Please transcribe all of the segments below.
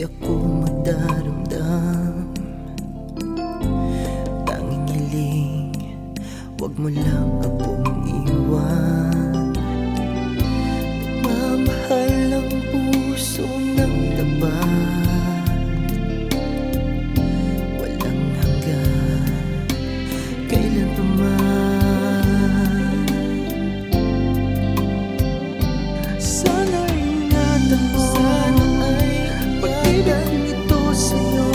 ako magdaramdam. Tanging hiling, wag mo lang akong iwan. Mamahal ang puso ng tapat, walang hanggan, kailan pa man. Sana ingatan mo, pag-ibig ito sa'yo.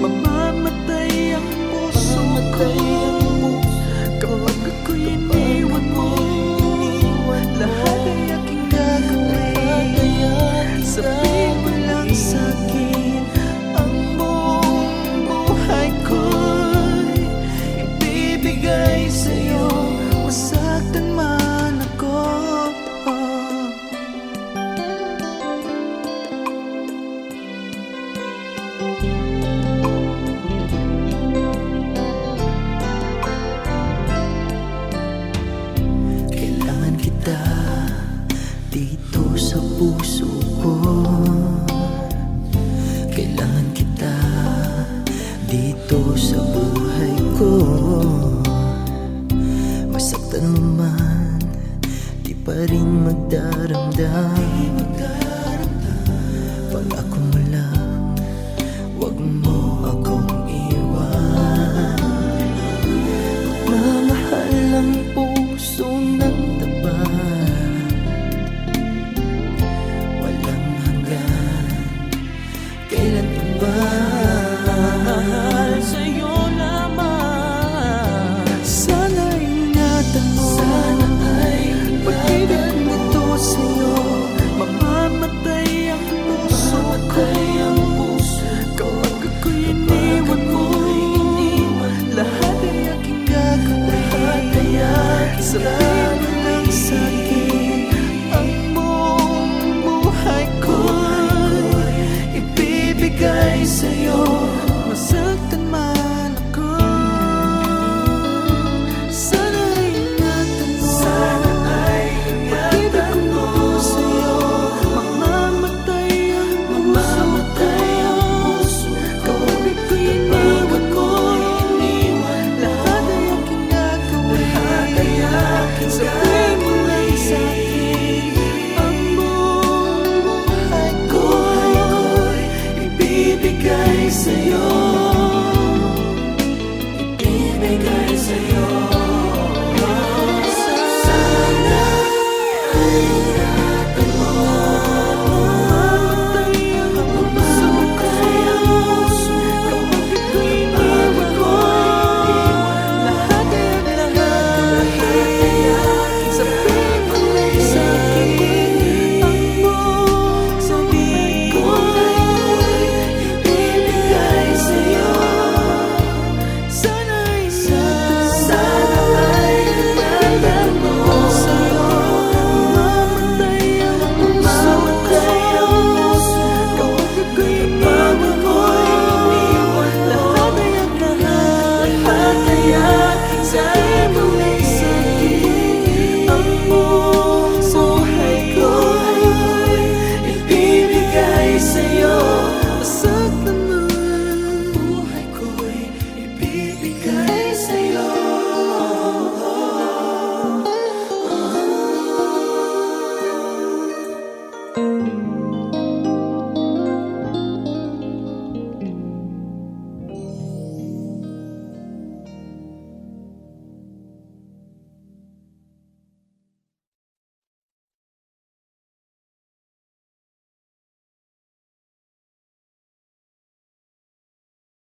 Mamamatay ang puso ko kapag ako'y iniwan mo. Lahat ay aking gagawin, sabihin mo lang sa'kin. Ang buong buhay ko'y ibibigay sa'yo, masaktan man ako. Kailangan kita dito sa puso ko. Kailangan kita dito sa buhay ko. Masaktan mo man, di pa rin magdaramdam. Pag ako mo lang, wag mo akong iwan. Mamahal ang puso ng tapat, walang hanggan, kailan pa ba? Mahal sa'yo lamang. Sana ingatan mo, sana ay pag-ibig nito sa'yo. Mamamatay ang puso ko kapag ako'y iniwan mo. Lahat ay aking gagawin, sabihin mo lang sa'kin. Ang buong buhay ko'y ibibigay sa'yo,